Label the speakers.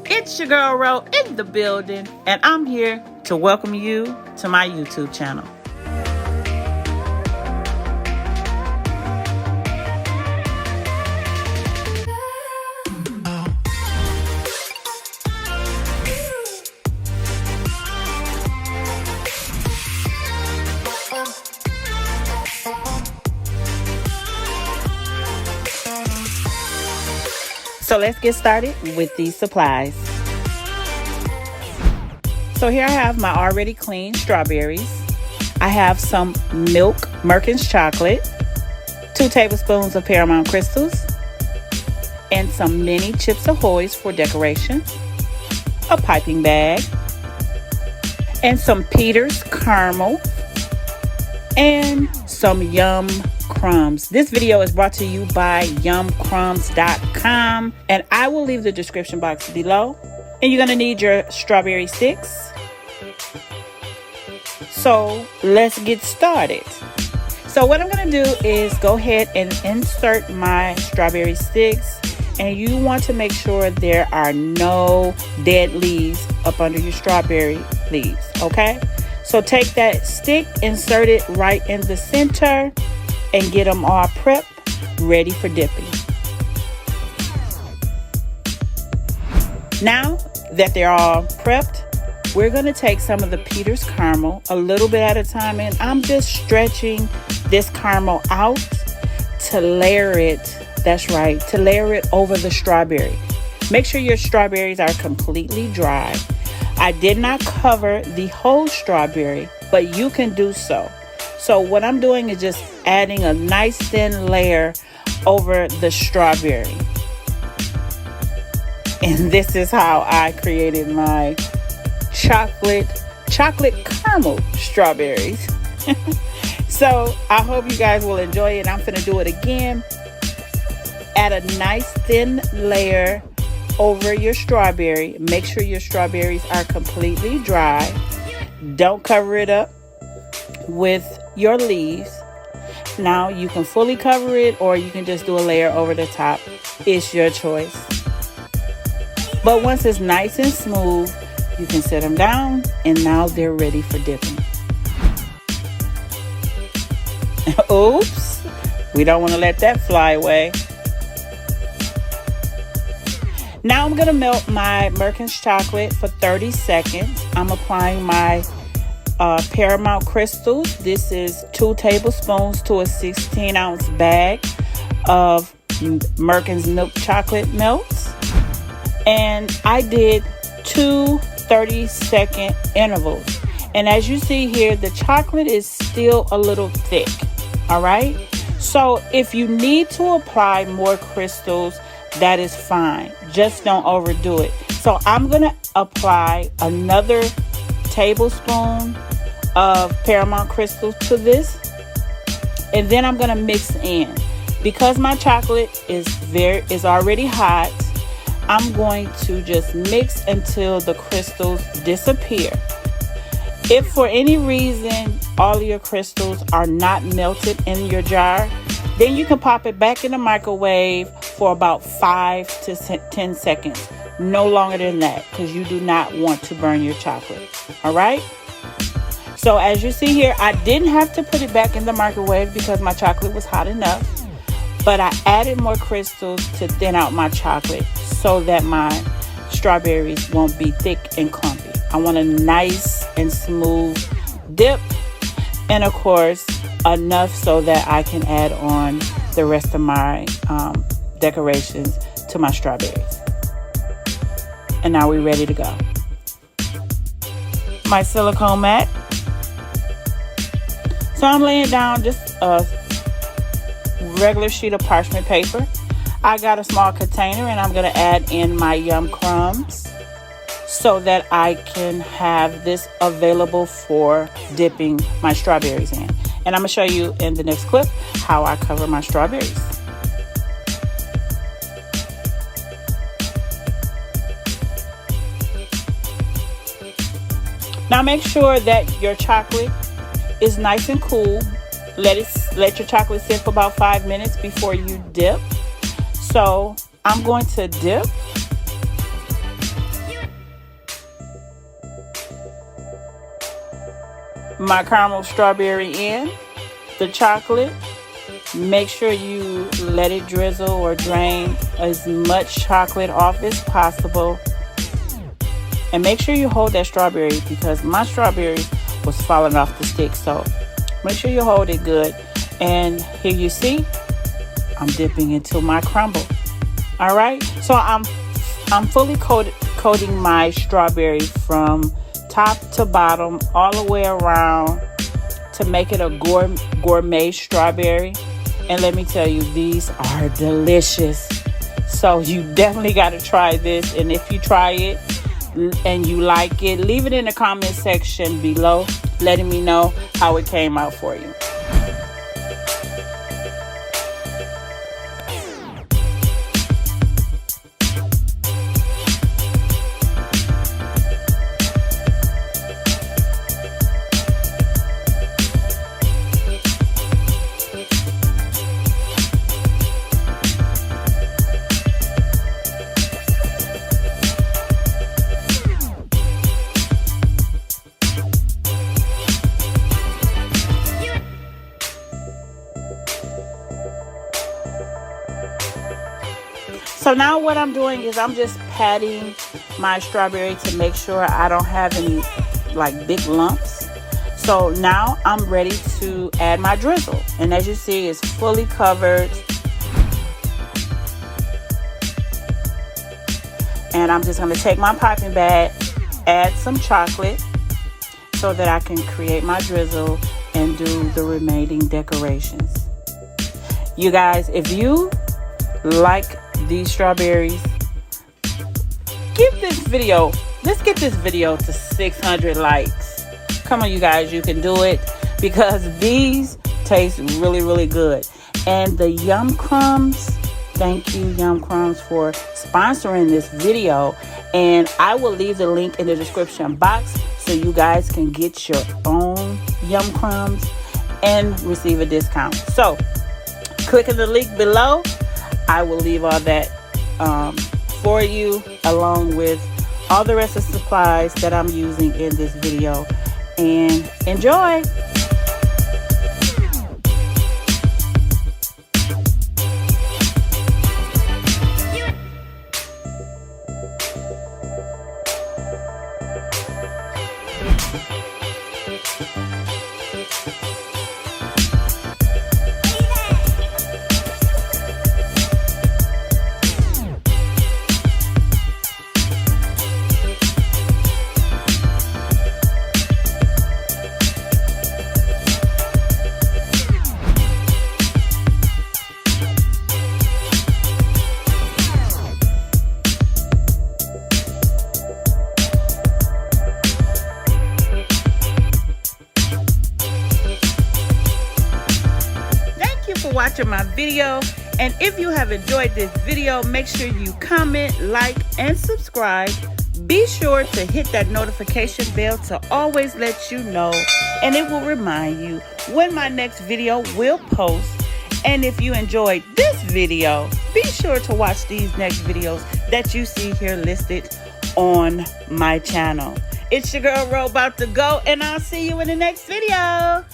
Speaker 1: It's your girl Ro in the building, and I'm here to welcome you to my YouTube channel. So let's get started with these supplies. So here I have my already cleaned strawberries. I have some milk MERCKENS chocolate, 2 tablespoons of Paramount crystals, and some mini Chips Ahoys for decoration, a piping bag, and some Peter's caramel, and some Yum Crumbs. This video is brought to you by yumcrumbs.com, and I will leave the description box below. And you're gonna need your strawberry sticks. So let's get started. So what I'm gonna do is go ahead and insert my strawberry sticks, and you want to make sure there are no dead leaves up under your strawberry leaves, okay? So take that stick, insert it right in the center, and get them all prepped, ready for dipping. Now that they're all prepped, we're going to take some of the Peter's caramel, a little bit at a time, and I'm just stretching this caramel out to layer it. That's right, to layer it over the strawberry. Make sure your strawberries are completely dry. I did not cover the whole strawberry, but you can do so. So what I'm doing is just adding a nice thin layer over the strawberry. And this is how I created my chocolate caramel strawberries. So I hope you guys will enjoy it. I'm gonna do it again. Add a nice thin layer over your strawberry. Make sure your strawberries are completely dry. Don't cover it up with your leaves. Now you can fully cover it, or you can just do a layer over the top. It's your choice. But once it's nice and smooth, you can set them down, and now they're ready for dipping. Oops, we don't want to let that fly away. Now I'm gonna melt my MERCKENS chocolate for 30 seconds. I'm applying my Paramount crystals. This is 2 tablespoons to a 16-ounce bag of MERCKENS milk chocolate melts. And I did 2 30-second intervals. And as you see here, the chocolate is still a little thick. All right. So if you need to apply more crystals, that is fine. Just don't overdo it. So I'm going to apply another tablespoon of Paramount crystals to this, and then I'm going to mix in. Because my chocolate is already hot, I'm going to just mix until the crystals disappear. If for any reason all of your crystals are not melted in your jar, then you can pop it back in the microwave for about 5 to 10 seconds. No longer than that, because you do not want to burn your chocolate. All right? So as you see here, I didn't have to put it back in the microwave because my chocolate was hot enough. But I added more crystals to thin out my chocolate so that my strawberries won't be thick and clumpy. I want a nice and smooth dip, and of course enough so that I can add on the rest of my decorations to my strawberries. And now we're ready to go. My silicone mat. So I'm laying down just a regular sheet of parchment paper. I got a small container, and I'm going to add in my Yum Crumbs so that I can have this available for dipping my strawberries in. And I'm going to show you in the next clip how I cover my strawberries. Now make sure that your chocolate is nice and cool. Let your chocolate sit for about 5 minutes before you dip, So I'm going to dip my caramel strawberry in the chocolate. Make sure you let it drizzle or drain as much chocolate off as possible. And make sure you hold that strawberry, because my strawberry was falling off the stick. So make sure you hold it good. And here you see, I'm dipping into my crumble. All right, so I'm fully coating my strawberry from top to bottom, all the way around, to make it a gourmet strawberry. And let me tell you, these are delicious. So you definitely got to try this. And if you try it and you like it, leave it in the comment section below, letting me know how it came out for you. So now what I'm doing is I'm just patting my strawberry to make sure I don't have any like big lumps. So now I'm ready to add my drizzle. And as you see, it's fully covered. And I'm just going to take my piping bag, add some chocolate so that I can create my drizzle and do the remaining decorations. You guys, if you like these strawberries, give this video, let's get this video to 600 likes. Come on, you guys, you can do it, because these taste really, really good. And the Yum Crumbs, thank you Yum Crumbs for sponsoring this video, and I will leave the link in the description box so you guys can get your own Yum Crumbs and receive a discount. So click on the link below. I will leave all that for you, along with all the rest of the supplies that I'm using in this video. And enjoy! Watching my video, and if you have enjoyed this video, make sure you comment, like, and subscribe. Be sure to hit that notification bell to always let you know, and it will remind you when my next video will post. And if you enjoyed this video, be sure to watch these next videos that you see here listed on my channel. It's your girl Ro about to go, and I'll see you in the next video.